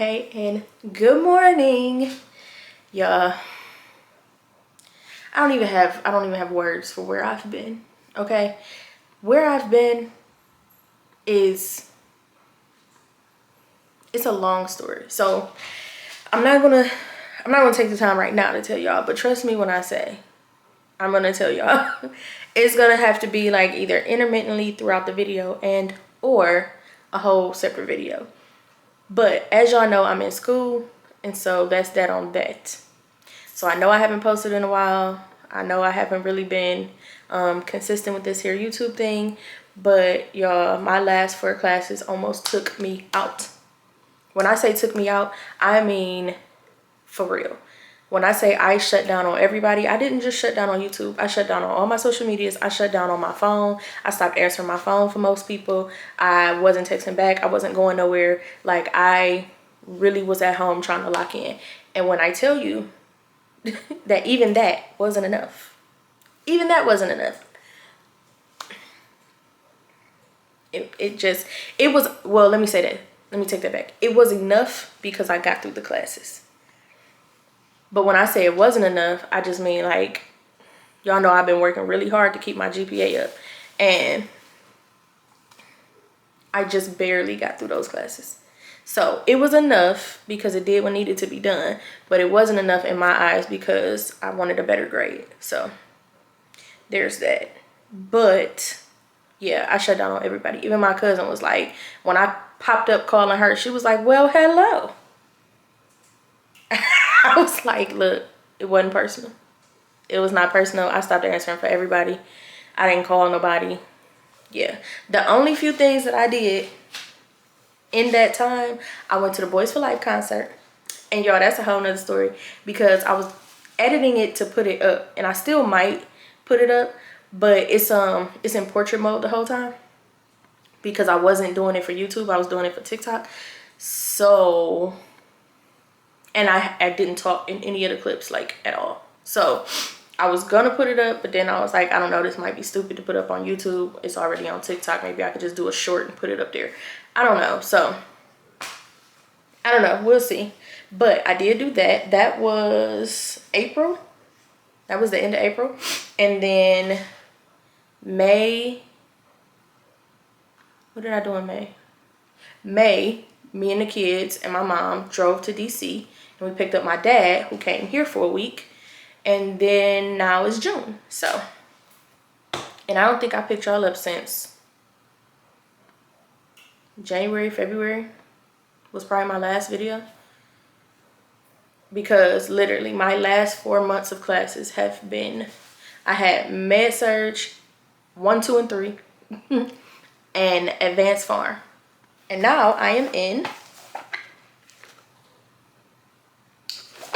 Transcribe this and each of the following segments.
Hey, and good morning, y'all. I don't even have words for where I've been. Okay, where I've been is, it's a long story. So I'm not gonna take the time right now to tell y'all, but trust me when I say I'm gonna tell y'all. It's gonna have to be like either intermittently throughout the video and or a whole separate video. But as y'all know, I'm in school, and so that's that on that. So I know I haven't posted in a while. I know I haven't really been consistent with this here YouTube thing, but y'all, my last 4 classes almost took me out. When I say took me out, I mean for real. When I say I shut down on everybody, I didn't just shut down on YouTube. I shut down on all my social medias. I shut down on my phone. I stopped answering my phone for most people. I wasn't texting back. I wasn't going nowhere. Like, I really was at home trying to lock in. And when I tell you that even that wasn't enough, even that wasn't enough. It was, well, let me say that. Let me take that back. It was enough because I got through the classes. But when I say it wasn't enough, I just mean, like, y'all know I've been working really hard to keep my GPA up. And I just barely got through those classes. So it was enough because it did what needed to be done. But it wasn't enough in my eyes because I wanted a better grade. So there's that. But yeah, I shut down on everybody. Even my cousin was like, when I popped up calling her, she was like, well, hello. I was like, look, it wasn't personal. It was not personal. I stopped answering for everybody. I didn't call nobody. Yeah. The only few things that I did in that time, I went to the Boys for Life concert. And y'all, that's a whole nother story because I was editing it to put it up. And I still might put it up. But it's in portrait mode the whole time. Because I wasn't doing it for YouTube. I was doing it for TikTok. So... and I didn't talk in any of the clips, like, at all. So I was gonna put it up, but then I was like, I don't know, this might be stupid to put up on YouTube. It's already on TikTok. Maybe I could just do a short and put it up there. I don't know. So I don't know. We'll see. But I did do that. That was April. That was the end of April. And then May. What did I do in May? May, me and the kids and my mom drove to DC. And we picked up my dad, who came here for a week. And then now it's June. So, and I don't think I picked y'all up since January, February was probably my last video. Because literally my last 4 months of classes have been, I had Med Surg 1, 2, and 3 and Advanced Farm. And now I am in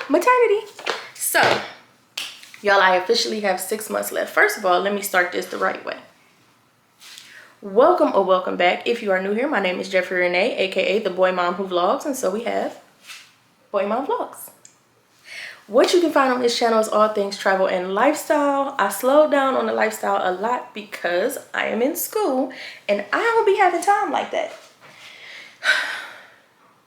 maternity. So, y'all, I officially have 6 months left. First of all, let me start this the right way. Welcome or welcome back. If you are new here, my name is Jeffrey Renee, aka the Boy Mom Who Vlogs, and so we have Boy Mom Vlogs. What you can find on this channel is all things travel and lifestyle. I slowed down on the lifestyle a lot because I am in school and I don't be having time like that.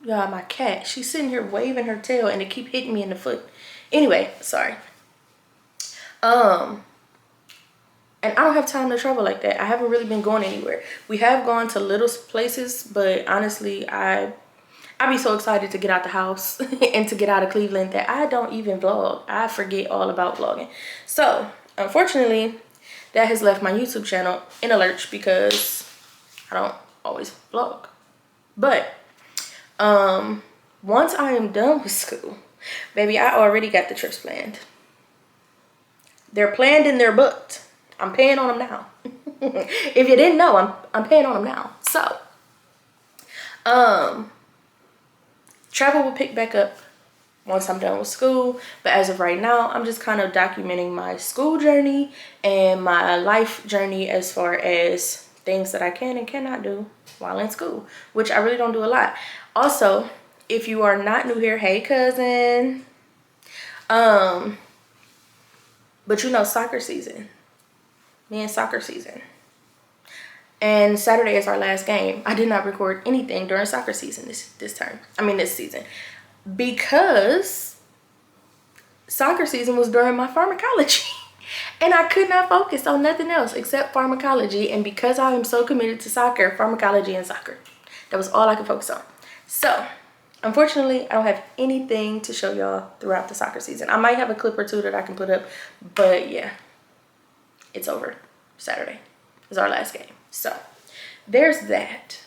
Y'all, my cat, she's sitting here waving her tail and it keep hitting me in the foot. Anyway, sorry. And I don't have time to travel like that. I haven't really been going anywhere. We have gone to little places, but honestly, I be so excited to get out the house and to get out of Cleveland that I don't even vlog. I forget all about vlogging. So, unfortunately, that has left my YouTube channel in a lurch because I don't always vlog. But once I am done with school, baby, I already got the trips planned. They're planned and they're booked. I'm paying on them now. If you didn't know, I'm paying on them now. So, travel will pick back up once I'm done with school. But as of right now, I'm just kind of documenting my school journey and my life journey as far as things that I can and cannot do while in school, which I really don't do a lot. Also, if you are not new here, hey cousin. But you know, soccer season. Me and soccer season. And Saturday is our last game. I did not record anything during soccer season this season, because soccer season was during my pharmacology. And I could not focus on nothing else except pharmacology. And because I am so committed to soccer, pharmacology and soccer, that was all I could focus on. So unfortunately, I don't have anything to show y'all throughout the soccer season. I might have a clip or two that I can put up, but yeah, it's over. Saturday is our last game. So there's that.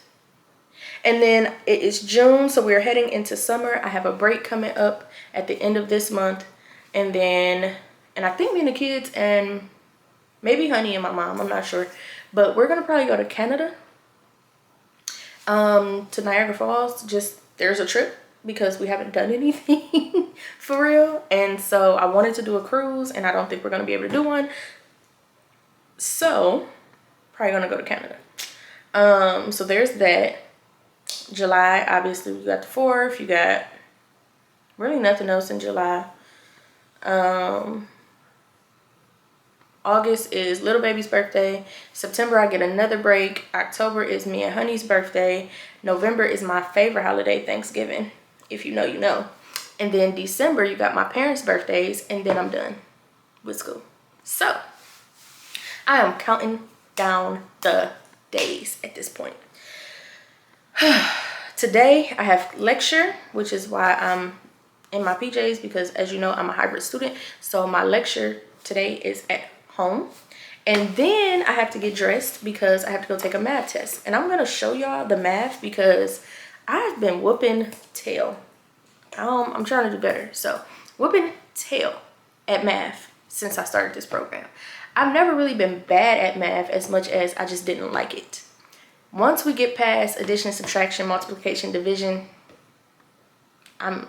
And then it is June, so we're heading into summer. I have a break coming up at the end of this month. And I think me and the kids and maybe Honey and my mom, I'm not sure. But we're going to probably go to Canada, to Niagara Falls. Just, there's a trip because we haven't done anything for real. And so I wanted to do a cruise, and I don't think we're going to be able to do one. So probably going to go to Canada. So there's that. July, obviously, we got the 4th. You got really nothing else in July. August is little baby's birthday. September, I get another break. October is me and Honey's birthday. November is my favorite holiday, Thanksgiving. If you know, you know. And then December, you got my parents' birthdays, and then I'm done with school. So I am counting down the days at this point. Today I have lecture, which is why I'm in my PJs, because as you know, I'm a hybrid student. So my lecture today is at home. And then I have to get dressed because I have to go take a math test. And I'm going to show y'all the math because I've been whooping tail. I'm trying to do better. So whooping tail at math since I started this program. I've never really been bad at math as much as I just didn't like it. Once we get past addition, subtraction, multiplication, division, once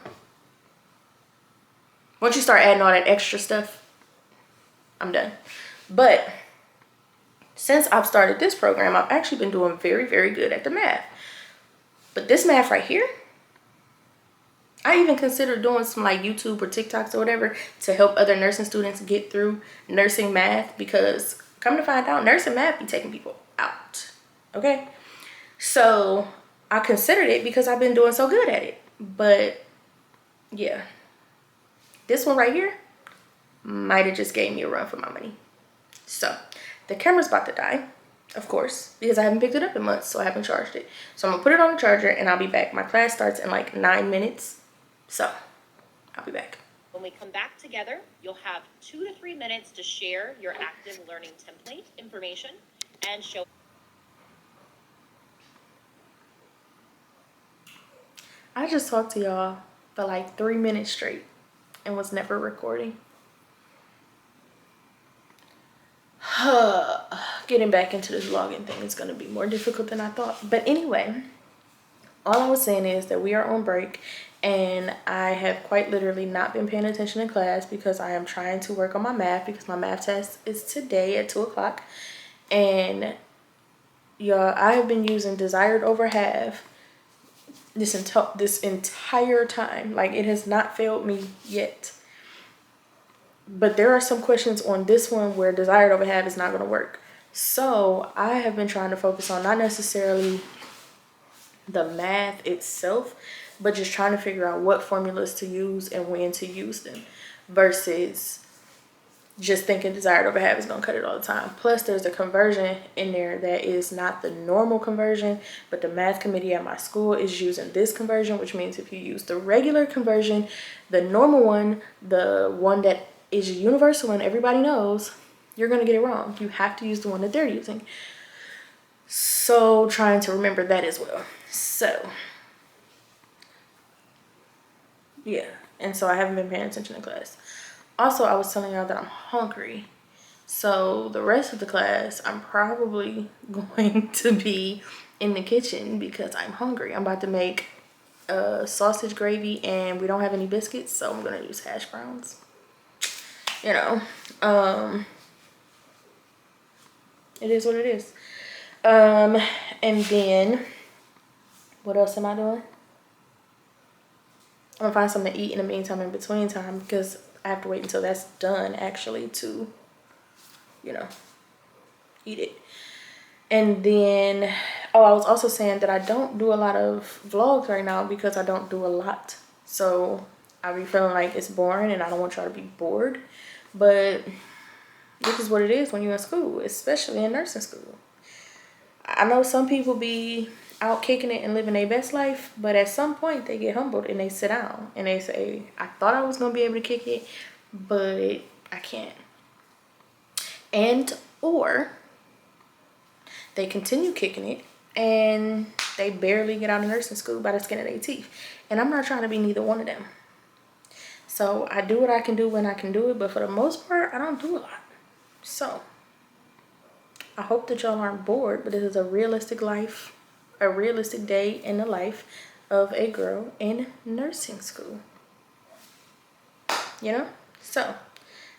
you start adding all that extra stuff, I'm done. But since I've started this program, I've actually been doing very, very good at the math. But this math right here, I even considered doing some like YouTube or TikToks or whatever to help other nursing students get through nursing math, because come to find out, nursing math be taking people out. Okay, so I considered it because I've been doing so good at it. But yeah, this one right here might have just gave me a run for my money. So the camera's about to die, of course, because I haven't picked it up in months, so I haven't charged it. So I'm gonna put it on the charger and I'll be back. My class starts in like 9 minutes, so I'll be back. When we come back together, you'll have 2 to 3 minutes to share your active learning template information and show. I just talked to y'all for like 3 minutes straight and was never recording. Getting back into this vlogging thing is going to be more difficult than I thought. But anyway, all I was saying is that we are on break, and I have quite literally not been paying attention in class because I am trying to work on my math, because my math test is today at 2 o'clock. And y'all, I have been using desired over half this entire time. Like, it has not failed me yet. But there are some questions on this one where desired over half is not going to work. So I have been trying to focus on not necessarily the math itself, but just trying to figure out what formulas to use and when to use them, versus just thinking desired over half is going to cut it all the time. Plus, there's a conversion in there that is not the normal conversion, but the math committee at my school is using this conversion, which means if you use the regular conversion, the normal one, the one that is universal and everybody knows, you're going to get it wrong. You have to use the one that they're using. So trying to remember that as well. So yeah, and so I haven't been paying attention in class. Also, I was telling y'all that I'm hungry. So the rest of the class, I'm probably going to be in the kitchen because I'm hungry. I'm about to make sausage gravy, and we don't have any biscuits, so I'm going to use hash browns. You know, it is what it is. And then what else am I doing? I'm gonna find something to eat in the meantime, in between time, because I have to wait until that's done actually to, you know, eat it. And then, oh, I was also saying that I don't do a lot of vlogs right now because I don't do a lot. So I be feeling like it's boring and I don't want y'all to be bored. But this is what it is when you're in school, especially in nursing school. I know some people be out kicking it and living their best life, but at some point they get humbled and they sit down and they say, I thought I was going to be able to kick it, but I can't. And or they continue kicking it and they barely get out of nursing school by the skin of their teeth. And I'm not trying to be neither one of them. So I do what I can do when I can do it, but for the most part, I don't do a lot. So I hope that y'all aren't bored, but this is a realistic life, a realistic day in the life of a girl in nursing school. You know? So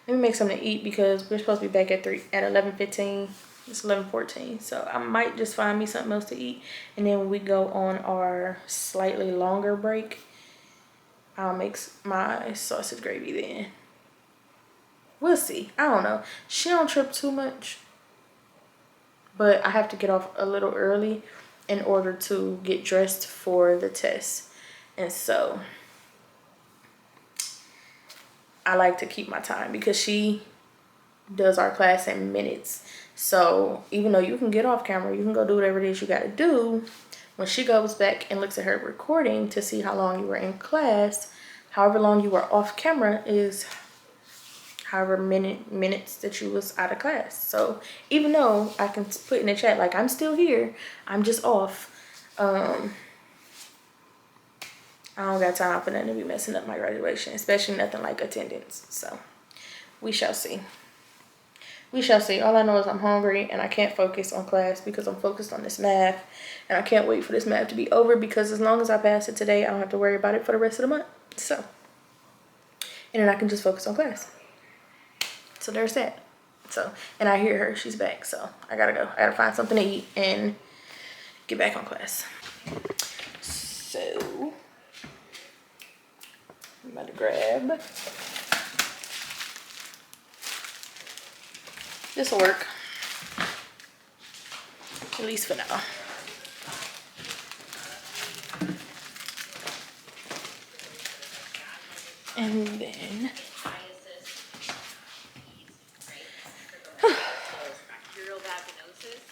let me make something to eat because we're supposed to be back at 11:15. It's 11:14, so I might just find me something else to eat, and then we go on our slightly longer break. I'll make my sausage gravy then. We'll see. I don't know. She don't trip too much, but I have to get off a little early in order to get dressed for the test, and so I like to keep my time because she does our class in minutes. So even though you can get off camera, you can go do whatever it is you got to do. When she goes back and looks at her recording to see how long you were in class, however long you were off camera is however minutes that you was out of class. So even though I can put in the chat like I'm still here, I'm just off. I don't got time for nothing to be messing up my graduation, especially nothing like attendance. So we shall see. We shall see. All I know is I'm hungry and I can't focus on class because I'm focused on this math. And I can't wait for this math to be over because as long as I pass it today, I don't have to worry about it for the rest of the month. So, and then I can just focus on class. So there's that. So, and I hear her. She's back. So I gotta go. I gotta find something to eat and get back on class. So, I'm about to grab. This will work, at least for now. And then bacterial vaginosis.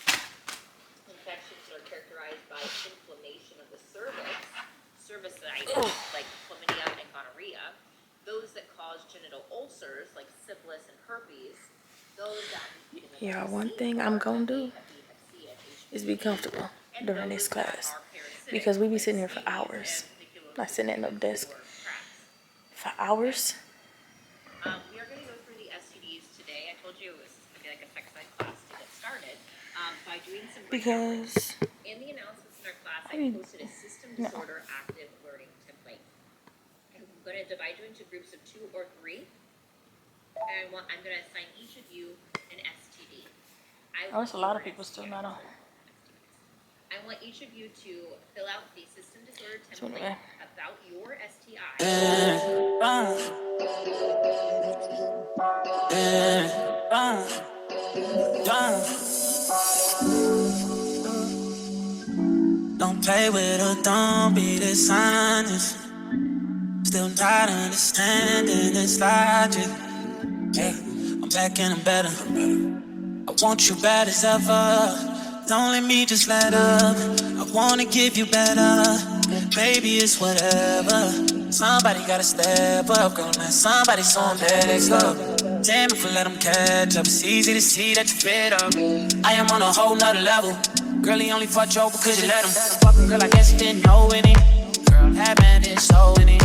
Infections are characterized by inflammation of the cervix, cervicitis like chlamydia and gonorrhea. Those that cause genital ulcers like syphilis and herpes. Yeah, one thing I'm gonna do is be comfortable during this class because we be sitting here for hours. Not sitting at no desk for hours. We are going to go through the STDs today. I told you it was going to be like a sex ed class to get started by doing some because in the announcements in our class. I posted a system disorder active learning template. I'm going to divide you into groups of 2 or 3. And I'm going to assign each of you an STD. There's a lot of people still not on. I want each of you to fill out the system disorder template about your STI. Don't play with her, don't be dishonest. Still not understanding this logic. Yeah, I'm back and I'm better. I want you bad as ever. Don't let me just let up. I wanna give you better. Baby, it's whatever. Somebody gotta step up, girl. Now somebody's on next up. Damn if I let them catch up. It's easy to see that you fed up. I am on a whole nother level. Girl, he only fucked you over cause you let him. Fucking girl, I guess you didn't know any. Girl, that man didn't show any.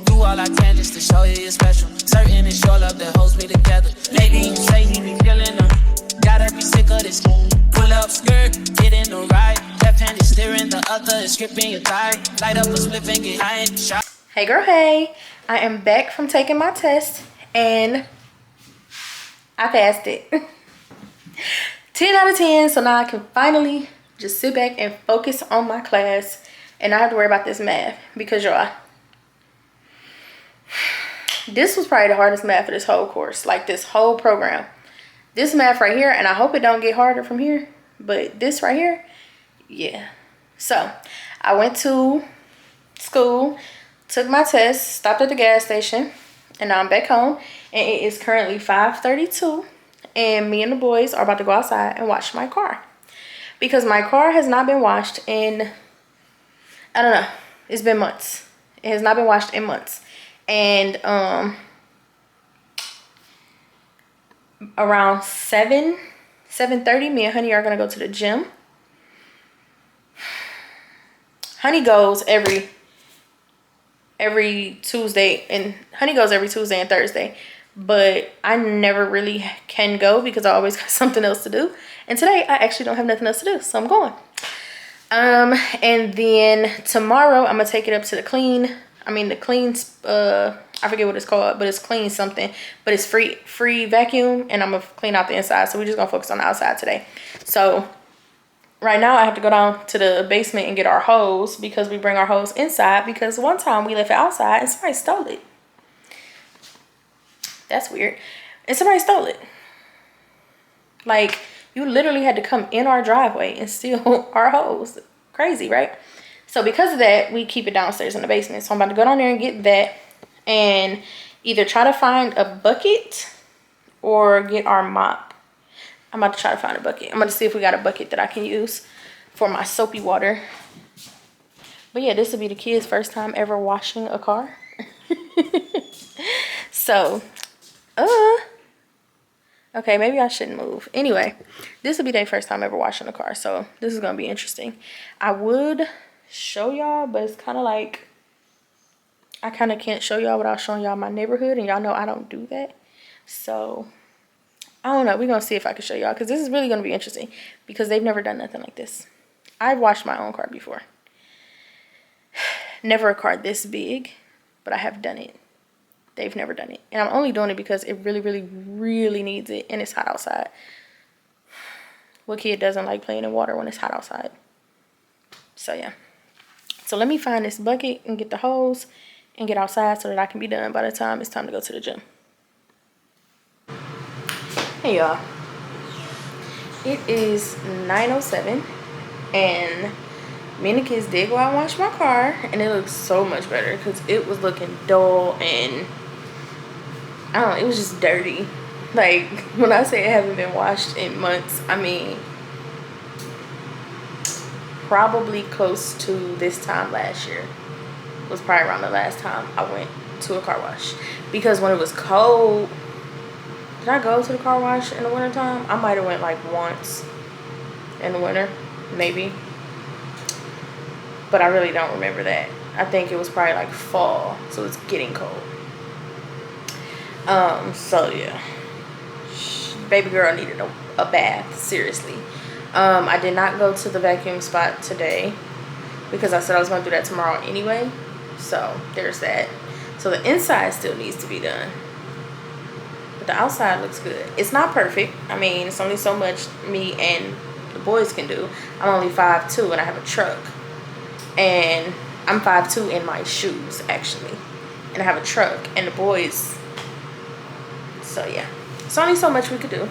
Do all I can just to show you you're special. Certain it's your love that holds me together. Lately you say he be killing them. Gotta be sick of this. Pull up skirt, get in the ride. Left hand is steering, the other is gripping your thigh. Light up a split and get high in the shot. Hey girl, hey. I am back from taking my test and I passed it. 10 out of 10, so now I can finally just sit back and focus on my class and not have to worry about this math because y'all, this was probably the hardest math of this whole course, like this whole program. This math right here, and I hope it don't get harder from here, But this right here, yeah. So I went to school, took my test, stopped at the gas station, and now I'm back home. And it is currently 5:32, and me and the boys are about to go outside and wash my car. Because my car has not been washed in, I don't know, it's been months. It has not been washed in months. And around 7:30, me and Honey are gonna go to the gym. Honey goes every Tuesday, and Honey goes every Tuesday and Thursday, but I never really can go because I always got something else to do. And today I actually don't have nothing else to do, so I'm going. And then tomorrow I'm gonna take it up to the clean, I forget what it's called, but it's clean something, but it's free vacuum, and I'm gonna clean out the inside. So we're just gonna focus on the outside today. So right now I have to go down to the basement and get our hose, because we bring our hose inside, because one time we left it outside and somebody stole it. That's weird. And somebody stole it. Like, you literally had to come in our driveway and steal our hose. Crazy, right? So because of that, we keep it downstairs in the basement. So I'm about to go down there and get that, and either try to find a bucket or get our mop. I'm about to try to find a bucket. I'm going to see if we got a bucket that I can use for my soapy water. But yeah, this will be the kids' first time ever washing a car. So, okay, maybe I shouldn't move. Anyway, this will be their first time ever washing a car. So this is going to be interesting. I would show y'all, but it's kind of like, I kind of can't show y'all without showing y'all my neighborhood. And y'all know I don't do that. So I don't know. We're going to see if I can show y'all, because this is really going to be interesting, because they've never done nothing like this. I've washed my own car before. Never a car this big, but I have done it. They've never done it. And I'm only doing it because it really, really, really needs it, and it's hot outside. What kid doesn't like playing in water when it's hot outside? So yeah. So let me find this bucket and get the hose and get outside so that I can be done by the time it's time to go to the gym. Hey y'all, it is 9:07, and me and the kids did go out and wash my car, and it looks so much better because it was looking dull, and I don't know, it was just dirty. Like, when I say it hasn't been washed in months, I mean probably close to this time last year was probably around the last time I went to a car wash, because when it was cold. Did I go to the car wash in the wintertime? I might have went like once in the winter, maybe. But I really don't remember that. I think it was probably like fall, so it's getting cold. So yeah. Baby girl needed a bath, seriously. I did not go to the vacuum spot today because I said I was going to do that tomorrow anyway. So there's that. So the inside still needs to be done. But the outside looks good. It's not perfect. I mean, it's only so much me and the boys can do. I'm only 5'2", and I have a truck. And I'm 5'2" in my shoes, actually. And I have a truck. And the boys. So, yeah. It's only so much we could do.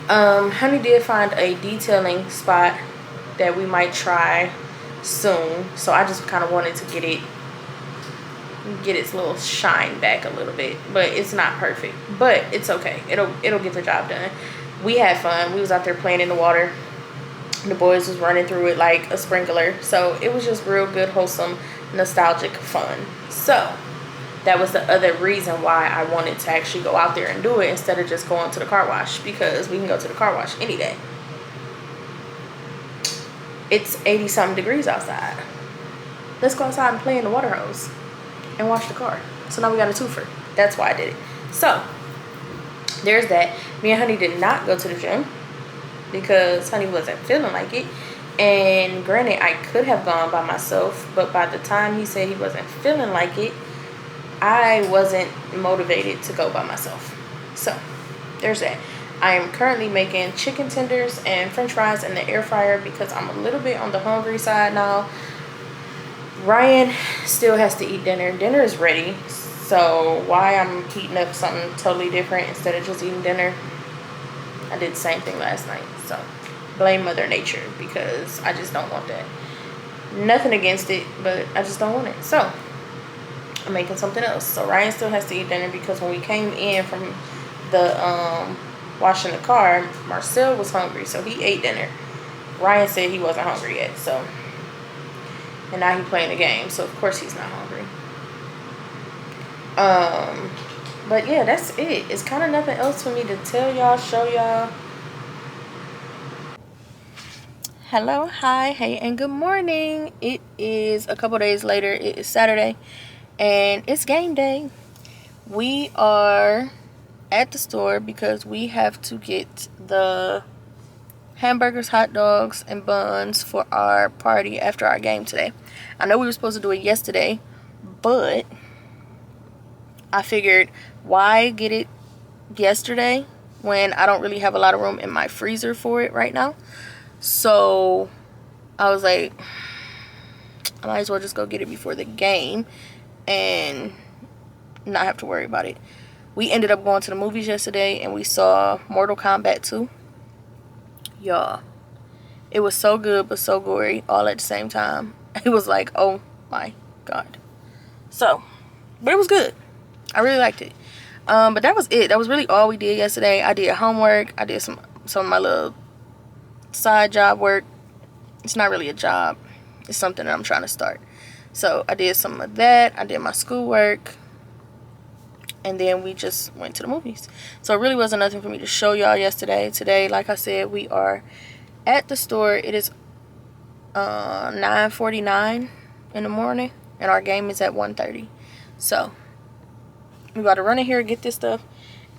Honey did find a detailing spot that we might try soon. So, I just kind of wanted to get its little shine back a little bit, but it's not perfect, but it's okay. It'll get the job done. We had fun. We was out there playing in the water. The boys was running through it like a sprinkler, so it was just real good, wholesome, nostalgic fun. So that was the other reason why I wanted to actually go out there and do it instead of just going to the car wash, because we can go to the car wash any day. It's 80 something degrees outside. Let's go outside and play in the water hose and wash the car. So now we got a twofer. That's why I did it. So there's that. Me and Honey did not go to the gym because Honey wasn't feeling like it. And granted, I could have gone by myself, but by the time he said he wasn't feeling like it, I wasn't motivated to go by myself. So there's that. I am currently making chicken tenders and french fries in the air fryer because I'm a little bit on the hungry side now. Ryan still has to eat dinner. Dinner is ready. So why I'm heating up something totally different instead of just eating dinner? I did the same thing last night. So blame Mother Nature because I just don't want that. Nothing against it, but I just don't want it. So I'm making something else. So Ryan still has to eat dinner because when we came in from the washing the car, Marcel was hungry, so he ate dinner. Ryan said he wasn't hungry yet, so, and now he's playing the game, so of course he's not hungry. But yeah, that's it. It's kind of nothing else for me to tell y'all, show y'all. Hello, hi, hey, and good morning. It is a couple days later. It is Saturday, and it's game day. We are at the store because we have to get the hamburgers, hot dogs, and buns for our party after our game today. I know we were supposed to do it yesterday, but I figured why get it yesterday when I don't really have a lot of room in my freezer for it right now. So I was like, I might as well just go get it before the game and not have to worry about it. We ended up going to the movies yesterday and we saw Mortal Kombat 2. Y'all, it was so good but so gory all at the same time. It was like, oh my god. So, but it was good. I really liked it. But that was it. That was really all we did yesterday. I did homework. I did some of my little side job work. It's not really a job. It's something that I'm trying to start. So I did some of that. I did my schoolwork. And then we just went to the movies. So it really wasn't nothing for me to show y'all yesterday. Today, like I said, we are at the store. It is 9:49 in the morning. And our game is at 1:30. So we about to run in here, get this stuff,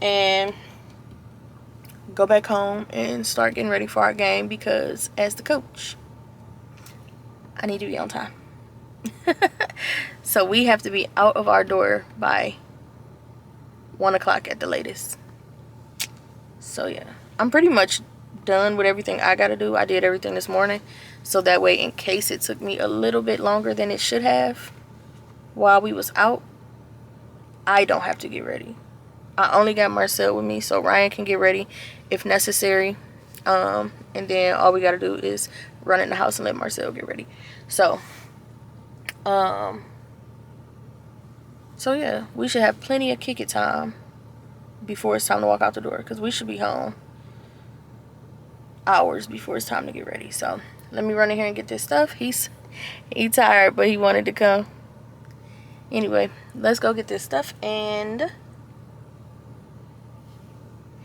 and go back home and start getting ready for our game because as the coach, I need to be on time. So we have to be out of our door by 1 o'clock at the latest. So yeah, I'm pretty much done with everything I gotta do. I did everything this morning, so that way in case it took me a little bit longer than it should have while we was out, I don't have to get ready. I only got Marcel with me, so Ryan can get ready if necessary. And then all we gotta do is run in the house and let Marcel get ready. So yeah, we should have plenty of kick it time before it's time to walk out the door, because we should be home hours before it's time to get ready. So let me run in here and get this stuff. He's tired, but he wanted to come. Anyway, let's go get this stuff and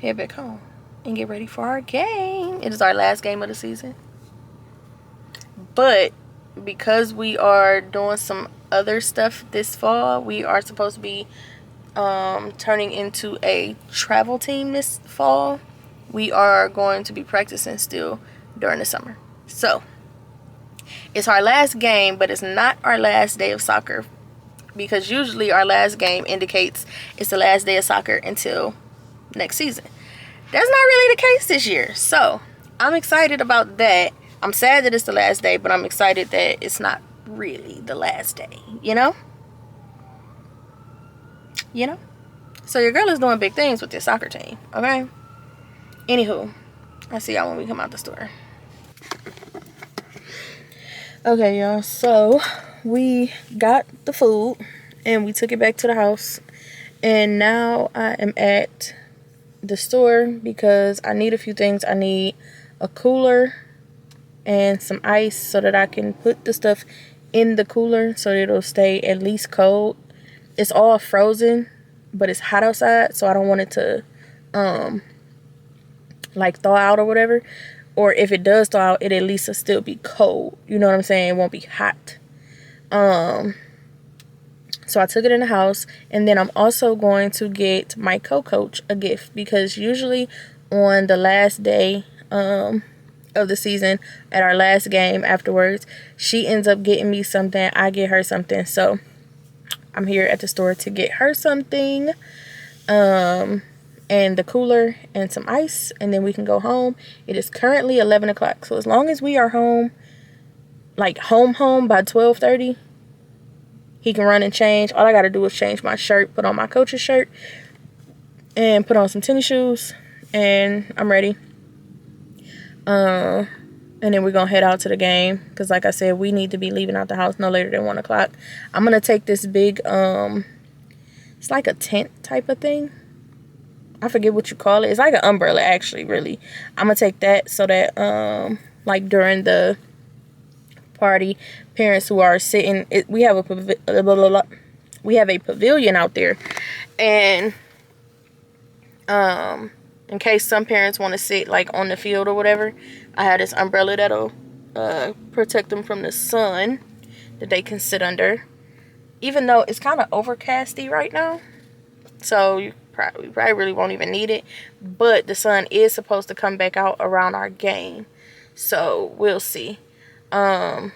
head back home and get ready for our game. It is our last game of the season. But because we are doing some other stuff this fall, we are supposed to be turning into a travel team this fall. We are going to be practicing still during the summer. So it's our last game, but it's not our last day of soccer, because usually our last game indicates it's the last day of soccer until next season. That's not really the case this year, so I'm excited about that. I'm sad that it's the last day, but I'm excited that it's not really the last day, you know? So your girl is doing big things with this soccer team, okay? Anywho, I'll see y'all when we come out the store. Okay, y'all, so we got the food and we took it back to the house, and now I am at the store because I need a few things. I need a cooler and some ice so that I can put the stuff in the cooler so that it'll stay at least cold. It's all frozen, but it's hot outside, so I don't want it to like thaw out or whatever. Or if it does thaw out, it at least will still be cold. You know what I'm saying? It won't be hot. So I took it in the house, and then I'm also going to get my co-coach a gift, because usually on the last day of the season, at our last game afterwards, she ends up getting me something, I get her something. So I'm here at the store to get her something, and the cooler and some ice, and then we can go home. It is currently 11 o'clock, so as long as we are home, like home by 12:30, he can run and change. All I gotta do is change my shirt, put on my coach's shirt, and put on some tennis shoes, and I'm ready. And then we're gonna head out to the game because, like I said, we need to be leaving out the house no later than 1 o'clock. I'm gonna take this big it's like a tent type of thing. I forget what you call it. It's like an umbrella, actually. Really, I'm gonna take that so that like during the party, parents who are sitting, we have a pavilion out there, and in case some parents want to sit like on the field or whatever, I have this umbrella that'll protect them from the sun that they can sit under, even though it's kind of overcasty right now, so you probably really won't even need it. But the sun is supposed to come back out around our game, so we'll see. The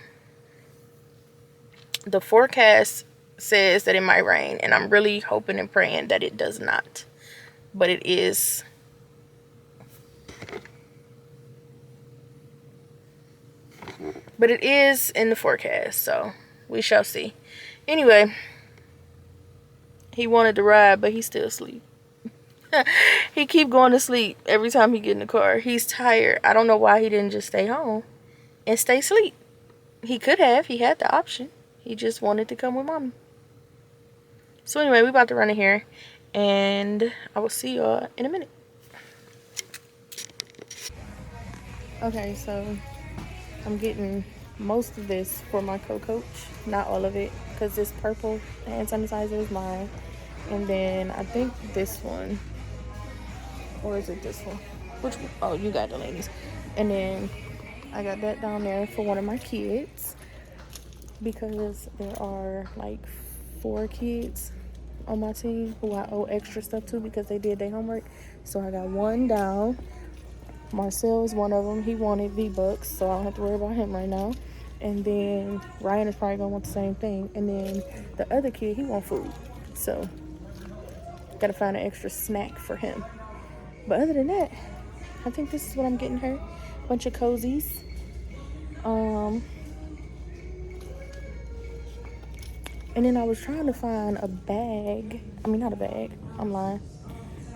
forecast says that it might rain, and I'm really hoping and praying that it does not, but it is in the forecast, so we shall see. Anyway, he wanted to ride, but he's still asleep. He keep going to sleep every time he get in the car. He's tired. I don't know why he didn't just stay home and stay asleep. He could have. He had the option. He just wanted to come with mommy. So anyway, we about to run in here, and I will see y'all in a minute. Okay, so I'm getting most of this for my co-coach, not all of it, because this purple hand sanitizer is mine, and then I think this one, or is it this one? Which one? Oh, you got the ladies. And then I got that down there for one of my kids, because there are like 4 kids on my team who I owe extra stuff to because they did their homework. So I got one down. Marcel is one of them. He wanted V-Bucks, so I don't have to worry about him right now. And then Ryan is probably gonna want the same thing. And then the other kid, he want food, so gotta find an extra snack for him. But other than that, I think this is what I'm getting her. Bunch of cozies. And then I was trying to find a bag. I mean, not a bag. I'm lying.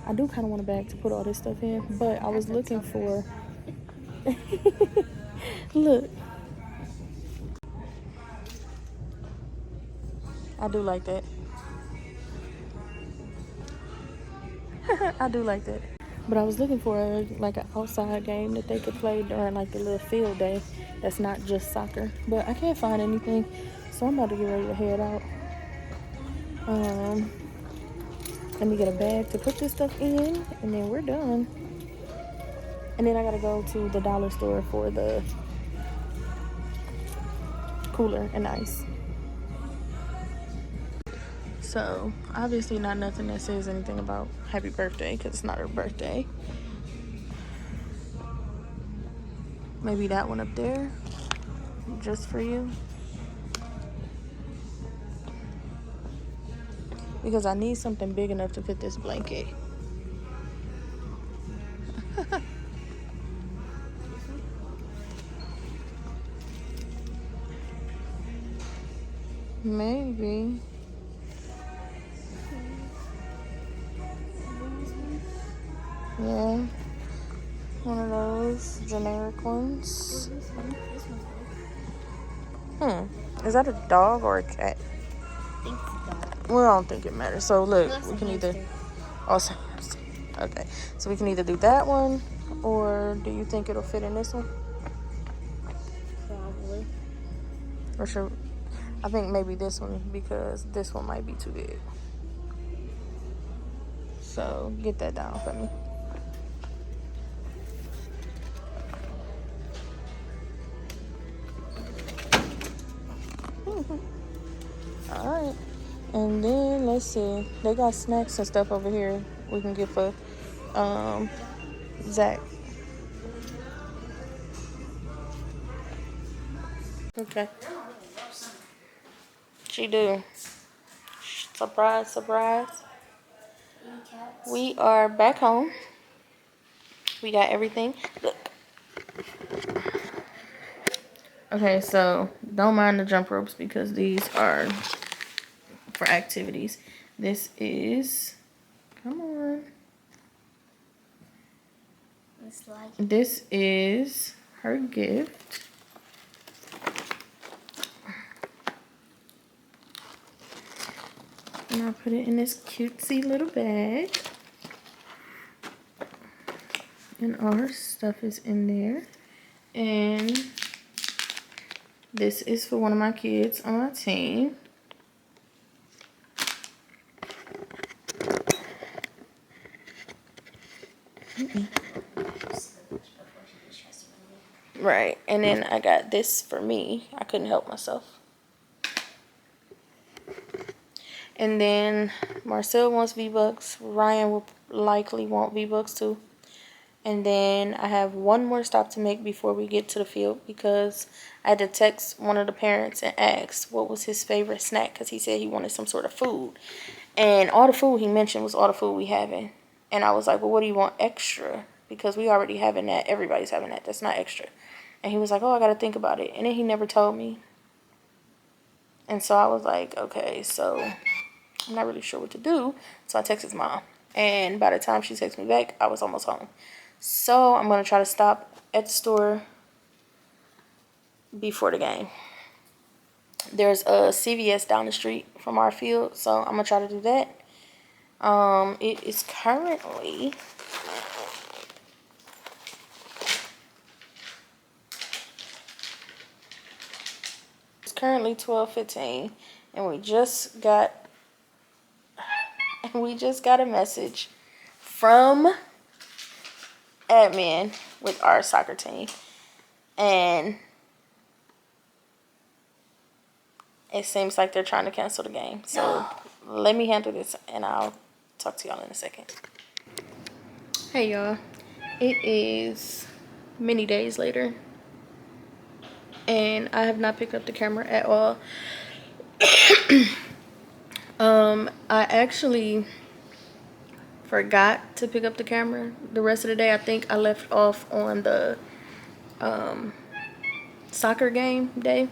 I do kind of want a bag to put all this stuff in, but I was looking for... Look. I do like that. I do like that. But I was looking for like an outside game that they could play during like the little field day that's not just soccer. But I can't find anything, so I'm about to get ready to head out. Let me get a bag to put this stuff in, and then we're done. And then I gotta go to the dollar store for the cooler and ice. So obviously not nothing that says anything about happy birthday, because it's not her birthday. Maybe that one up there, just for you, because I need something big enough to fit this blanket. Maybe. Yeah, one of those generic ones. Is that a dog or a cat? I think it's a dog. Well, I don't think it matters. So look, we can either... Also, okay. So we can either do that one, or do you think it'll fit in this one? Probably. Or should... I think maybe this one, because this one might be too big. So get that down for me. Alright, and then let's see, they got snacks and stuff over here we can get for Zach. Okay, she do. Surprise, surprise. We are back home. We got everything. Look. Okay, so don't mind the jump ropes because these are for activities. This is, come on. It's like This is her gift. And I'll put it in this cutesy little bag. And all her stuff is in there. And this is for one of my kids on my team. Right, and then I got this for me. I couldn't help myself. And then Marcel wants V-Bucks. Ryan will likely want V-Bucks too. And then I have one more stop to make before we get to the field because I had to text one of the parents and ask what was his favorite snack because he said he wanted some sort of food. And all the food he mentioned was all the food we having. And I was like, well, what do you want extra? Because we already having that. Everybody's having that. That's not extra. And he was like, oh, I got to think about it. And then he never told me. And so I was like, okay, so I'm not really sure what to do. So I texted his mom. And by the time she texted me back, I was almost home. So I'm going to try to stop at the store before the game. There's a CVS down the street from our field. So I'm going to try to do that. It is currently... currently 12:15 and we just got a message from admin with our soccer team, and it seems like they're trying to cancel the game. So let me handle this and I'll talk to y'all in a second. Hey y'all, it is many days later and I have not picked up the camera at all. I actually forgot to pick up the camera the rest of the day. I think I left off on the soccer game day.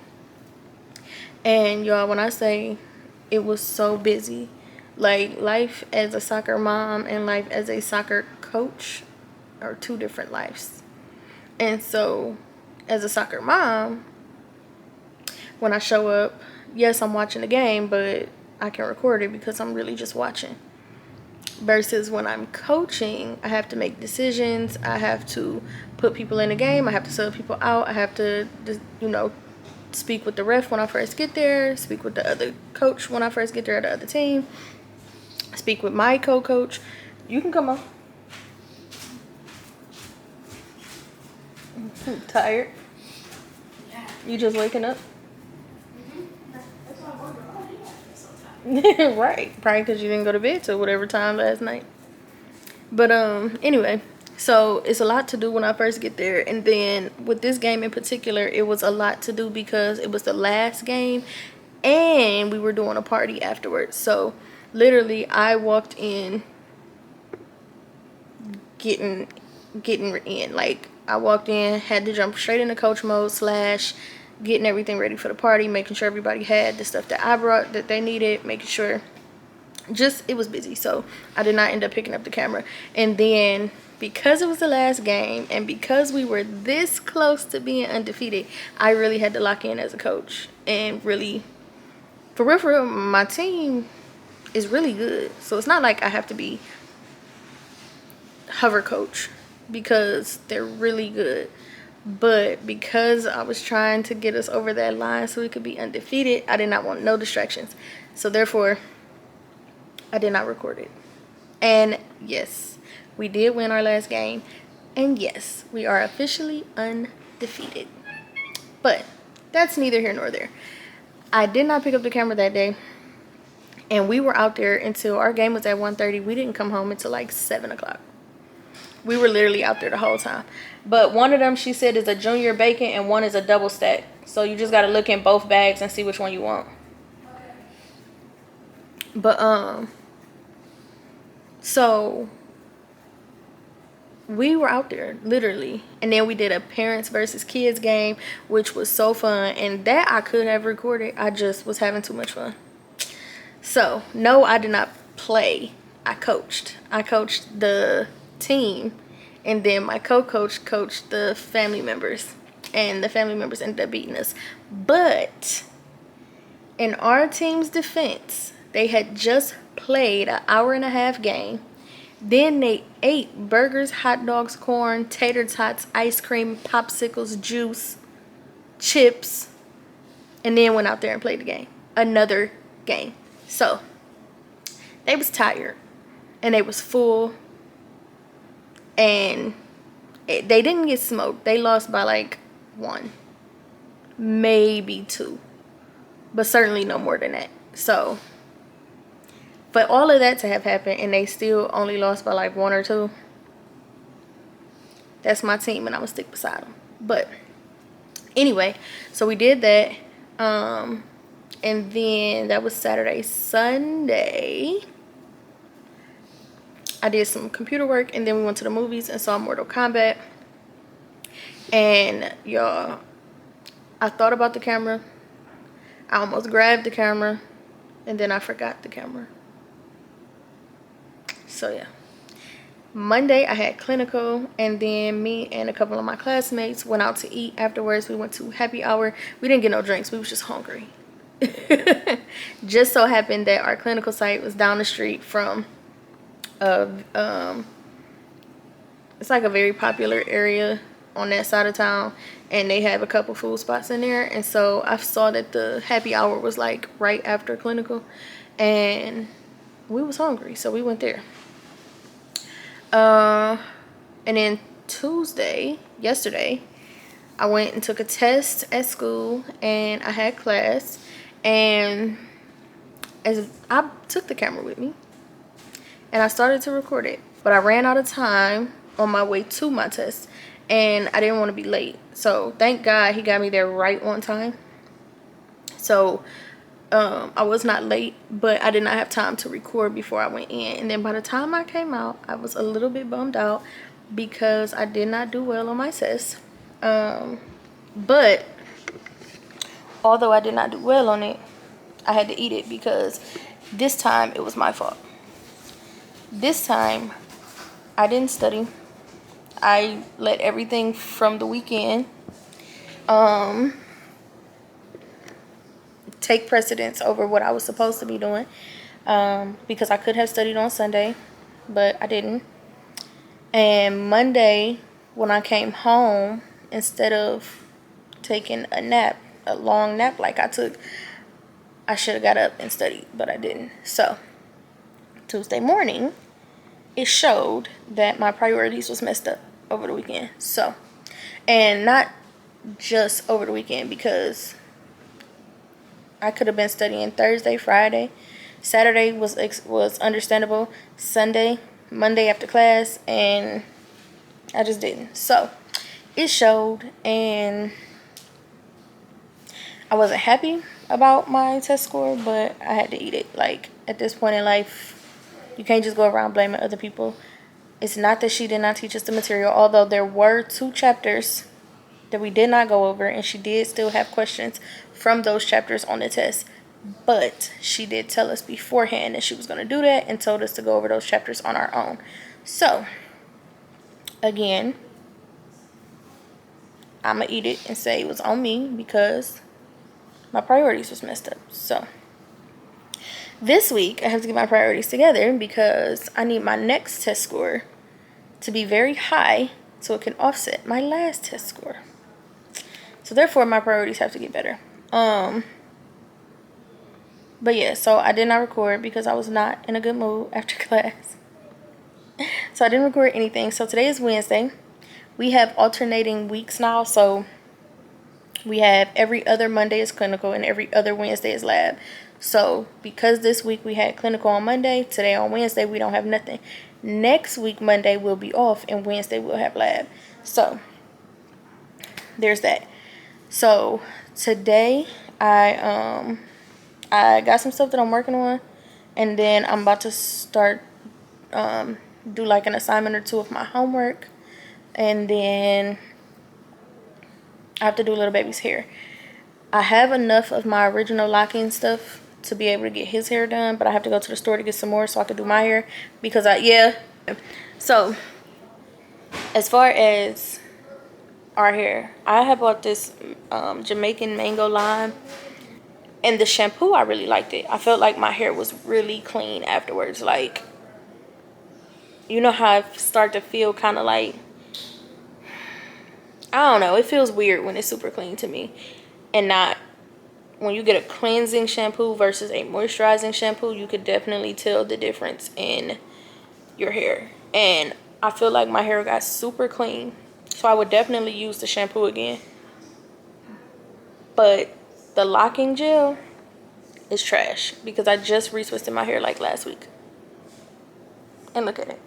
And y'all, when I say it was so busy, like life as a soccer mom and life as a soccer coach are two different lives. And so as a soccer mom, when I show up, yes, I'm watching the game, but I can record it because I'm really just watching. Versus when I'm coaching, I have to make decisions. I have to put people in the game. I have to sub people out. I have to, speak with the ref when I first get there. Speak with the other coach when I first get there, the other team. Speak with my co-coach. You can come on. I'm tired. yeah. You just waking up? That's why I wonder, oh, you have to be so tired. Right, probably because you didn't go to bed till whatever time last night. But anyway, so it's a lot to do when I first get there, and then with this game in particular, it was a lot to do because it was the last game and we were doing a party afterwards. So literally I walked in getting in, like I walked in, had to jump straight into coach mode / getting everything ready for the party, making sure everybody had the stuff that I brought that they needed, making sure it was busy. So I did not end up picking up the camera. And then because it was the last game and because we were this close to being undefeated, I really had to lock in as a coach. And really, for real, my team is really good. So it's not like I have to be hover coach because they're really good. But because I was trying to get us over that line so we could be undefeated, I did not want no distractions. So therefore, I did not record it. And yes, we did win our last game. And yes, we are officially undefeated. But that's neither here nor there. I did not pick up the camera that day. And we were out there until our game was at 1:30. We didn't come home until like 7 o'clock. We were literally out there the whole time. But one of them, she said, is a junior bacon and one is a double stack. So you just got to look in both bags and see which one you want. Okay. But, so we were out there literally. And then we did a parents versus kids game, which was so fun. And that I could have recorded. I just was having too much fun. So, no, I did not play. I coached. I coached the team and then my co-coach coached the family members, and the family members ended up beating us. But in our team's defense, they had just played an hour-and-a-half game. Then they ate burgers, hot dogs, corn, tater tots, ice cream, popsicles, juice, chips, and then went out there and played the game. Another game. So they was tired and they was full, and they didn't get smoked. They lost by like 1, maybe 2, but certainly no more than that. So for all of that to have happened and they still only lost by like 1 or 2, that's my team, and I'm gonna stick beside them. But anyway, so we did that, and then that was Saturday. Sunday, I did some computer work, and then we went to the movies and saw Mortal Kombat. And y'all, I thought about the camera. I almost grabbed the camera, and then I forgot the camera. So yeah, Monday I had clinical, and then me and a couple of my classmates went out to eat afterwards. We went to happy hour. We didn't get no drinks. We was just hungry. Just so happened that our clinical site was down the street from it's like a very popular area on that side of town, and they have a couple food spots in there. And so I saw that the happy hour was like right after clinical, and we was hungry, so we went there. And then yesterday, I went and took a test at school, and I had class, and as I took the camera with me and I started to record it, but I ran out of time on my way to my test, and I didn't want to be late. So thank God he got me there right on time. So I was not late, but I did not have time to record before I went in. And then by the time I came out, I was a little bit bummed out because I did not do well on my test. But although I did not do well on it, I had to eat it because this time it was my fault. This time I didn't study. I let everything from the weekend take precedence over what I was supposed to be doing, because I could have studied on Sunday, but I didn't. And Monday, when I came home, instead of taking a long nap like I took, I should have got up and studied, but I didn't. So Tuesday morning, it showed that my priorities was messed up over the weekend. So, and not just over the weekend, because I could have been studying Thursday, Friday, Saturday was understandable, Sunday, Monday after class, and I just didn't. So it showed, and I wasn't happy about my test score, but I had to eat it. Like, at this point in life, you can't just go around blaming other people. It's not that she did not teach us the material, although there were 2 chapters that we did not go over, and she did still have questions from those chapters on the test. But she did tell us beforehand that she was going to do that, and told us to go over those chapters on our own. So, again, I'm going to eat it and say it was on me because my priorities was messed up. So, this week, I have to get my priorities together because I need my next test score to be very high so it can offset my last test score. So, therefore, my priorities have to get better. But yeah, so I did not record because I was not in a good mood after class. So I didn't record anything. So today is Wednesday. We have alternating weeks now. So we have every other Monday is clinical and every other Wednesday is lab. So because this week we had clinical on Monday, today on Wednesday we don't have nothing. Next week Monday will be off, and Wednesday we'll have lab. So there's that. So today I got some stuff that I'm working on, and then I'm about to start do like an assignment or 2 of my homework, and then I have to do little baby's hair. I have enough of my original locking stuff to be able to get his hair done, but I have to go to the store to get some more so I can do my hair because So As far as our hair, I have bought this Jamaican mango lime, and the shampoo, I really liked it. I felt like my hair was really clean afterwards. Like, you know how I start to feel kind of like, I don't know, it feels weird when it's super clean to me, and not when you get a cleansing shampoo versus a moisturizing shampoo. You could definitely tell the difference in your hair, and I feel like my hair got super clean, so I would definitely use the shampoo again. But the locking gel is trash because I just retwisted my hair like last week, and look at it.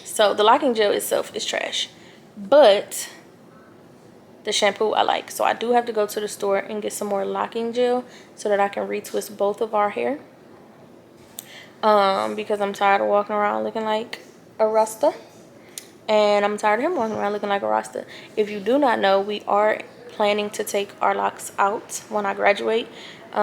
So the locking gel itself is trash, but the shampoo I like. So I do have to go to the store and get some more locking gel so that I can retwist both of our hair. Because I'm tired of walking around looking like a Rasta. And I'm tired of him walking around looking like a Rasta. If you do not know, we are planning to take our locks out when I graduate. We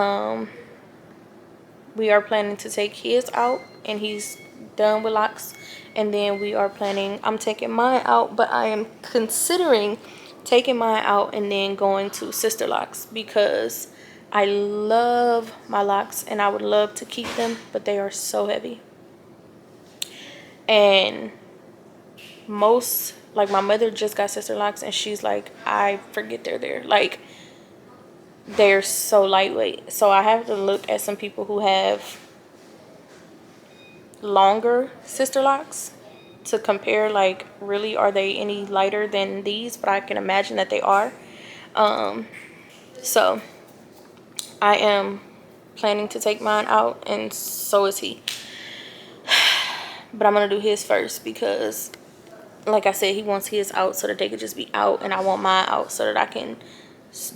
are planning to take his out, and he's done with locks. And then we are planning, I'm taking mine out, but I am considering taking mine out and then going to sister locks, because I love my locks and I would love to keep them, but they are so heavy. And most, like, my mother just got sister locks, and she's like, I forget they're there. Like, they're so lightweight. So I have to look at some people who have longer sister locks to compare, like, really, are they any lighter than these? But I can imagine that they are. So I am planning to take mine out, and so is he. But I'm gonna do his first because, like I said, he wants his out so that they could just be out, and I want mine out so that I can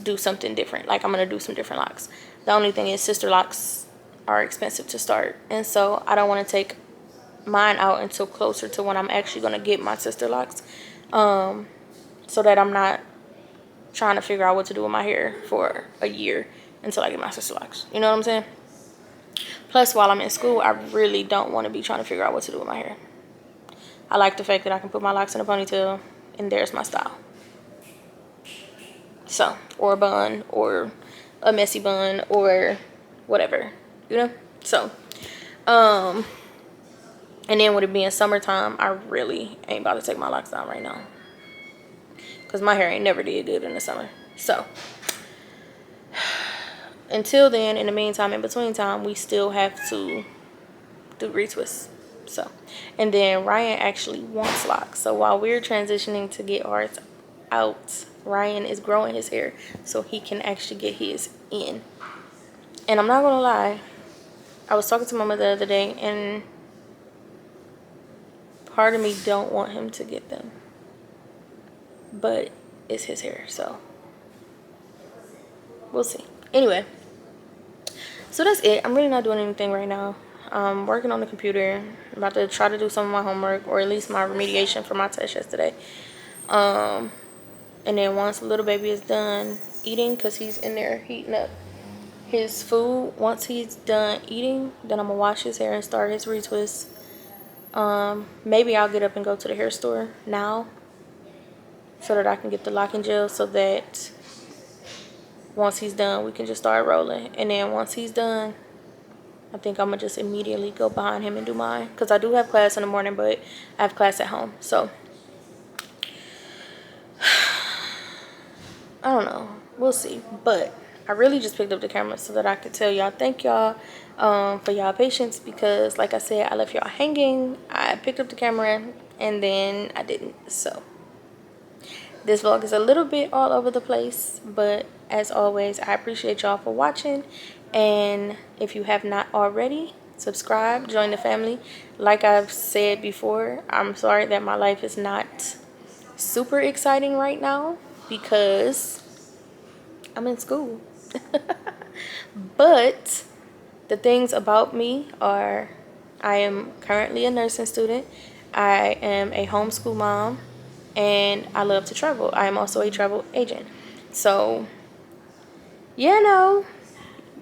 do something different. Like, I'm gonna do some different locks. The only thing is, sister locks are expensive to start, and so I don't want to take mine out until closer to when I'm actually gonna get my sister locks, so that I'm not trying to figure out what to do with my hair for a year until I get my sister locks. You know what I'm saying? Plus, while I'm in school, I really don't want to be trying to figure out what to do with my hair. I like the fact that I can put my locks in a ponytail, and there's my style. So, or a bun, or a messy bun, or whatever, you know? So, and then with it being summertime, I really ain't about to take my locks down right now, because my hair ain't never did good in the summer. So, until then, in the meantime, in between time, we still have to do retwists. So, and then Ryan actually wants locks. So while we're transitioning to get ours out, Ryan is growing his hair so he can actually get his in. And I'm not gonna lie, I was talking to my mother the other day, and part of me don't want him to get them, but it's his hair, so we'll see. Anyway, so that's it. I'm really not doing anything right now. I'm working on the computer. I'm about to try to do some of my homework, or at least my remediation for my test yesterday. And then once little baby is done eating, because he's in there heating up his food, once he's done eating, then I'm gonna wash his hair and start his retwist. Maybe I'll get up and go to the hair store now so that I can get the locking gel, so that once he's done, we can just start rolling. And then once he's done, I think I'm gonna just immediately go behind him and do mine, because I do have class in the morning, but I have class at home. So I don't know, we'll see. But I really just picked up the camera so that I could tell y'all thank y'all for y'all patience, because like I said, I left y'all hanging. I picked up the camera and then I didn't. So this vlog is a little bit all over the place, but as always, I appreciate y'all for watching. And if you have not already, subscribe, join the family. Like I've said before, I'm sorry that my life is not super exciting right now because I'm in school. But the things about me are, I am currently a nursing student, I am a homeschool mom, and I love to travel. I am also a travel agent. So, you know,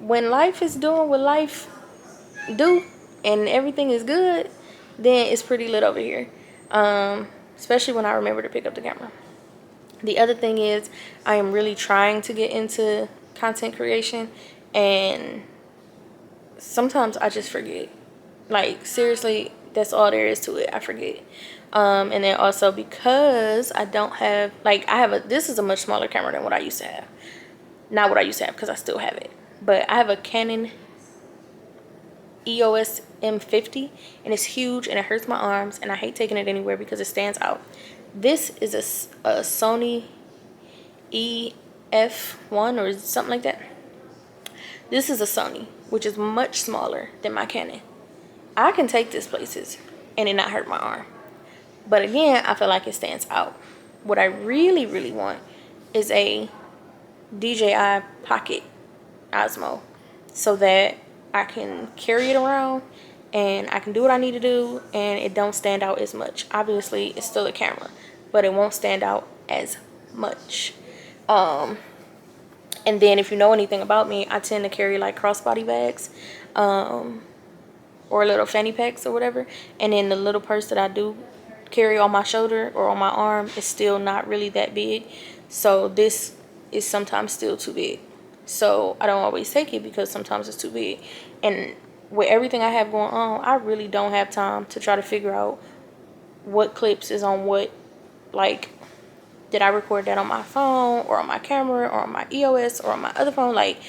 when life is doing what life do and everything is good, then it's pretty lit over here. Especially when I remember to pick up the camera. The other thing is I am really trying to get into content creation, and sometimes I just forget. Like, seriously, that's all there is to it. I forget. And then also because I don't have, like, this is a much smaller camera than what I used to have. Not what I used to have, because I still have it. But I have a Canon EOS M50, and it's huge, and it hurts my arms, and I hate taking it anywhere because it stands out. This is a Sony EF1 or something like that. This is a Sony, which is much smaller than my Canon. I can take this places and it not hurt my arm. But again, I feel like it stands out. What I really, really want is a DJI Pocket Osmo, so that I can carry it around and I can do what I need to do and it don't stand out as much. Obviously, it's still a camera, but it won't stand out as much. And then if you know anything about me, I tend to carry like crossbody bags, or little fanny packs or whatever. And then the little purse that I do carry on my shoulder or on my arm is still not really that big. So this is sometimes still too big. So I don't always take it because sometimes it's too big. And with everything I have going on, I really don't have time to try to figure out what clips is on what. Like, did I record that on my phone or on my camera or on my EOS or on my other phone? Like,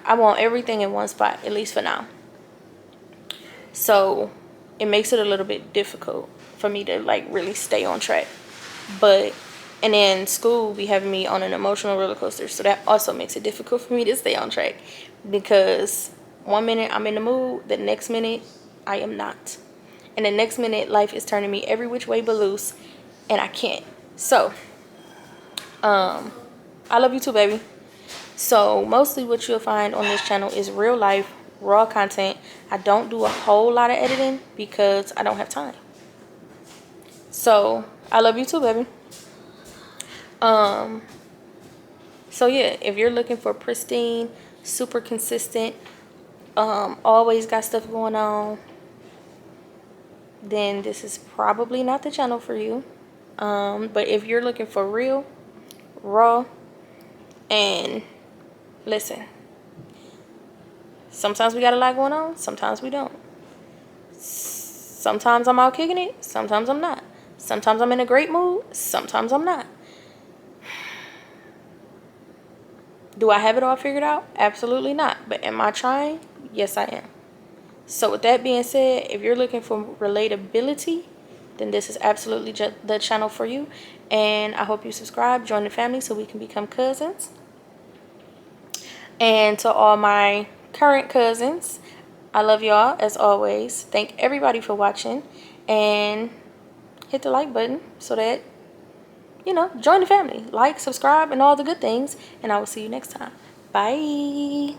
I want everything in one spot, at least for now. So it makes it a little bit difficult for me to like really stay on track. And then school be having me on an emotional roller coaster, so that also makes it difficult for me to stay on track, because one minute I'm in the mood, the next minute I am not, and the next minute life is turning me every which way but loose, and I can't. So I love you too, baby. So mostly what you'll find on this channel is real life, raw content. I don't do a whole lot of editing because I don't have time. So I love you too, baby. So yeah, if you're looking for pristine, super consistent, always got stuff going on, then this is probably not the channel for you. But if you're looking for real, raw, and listen, sometimes we got a lot going on, sometimes we don't. Sometimes I'm out kicking it, sometimes I'm not. Sometimes I'm in a great mood, sometimes I'm not. Do I have it all figured out? Absolutely not. But am I trying? Yes, I am. So with that being said, if you're looking for relatability, then this is absolutely the channel for you. And I hope you subscribe, join the family so we can become cousins. And to all my current cousins, I love y'all as always. Thank everybody for watching, and hit the like button so that, you know, join the family. Like, subscribe, and all the good things. And I will see you next time. Bye.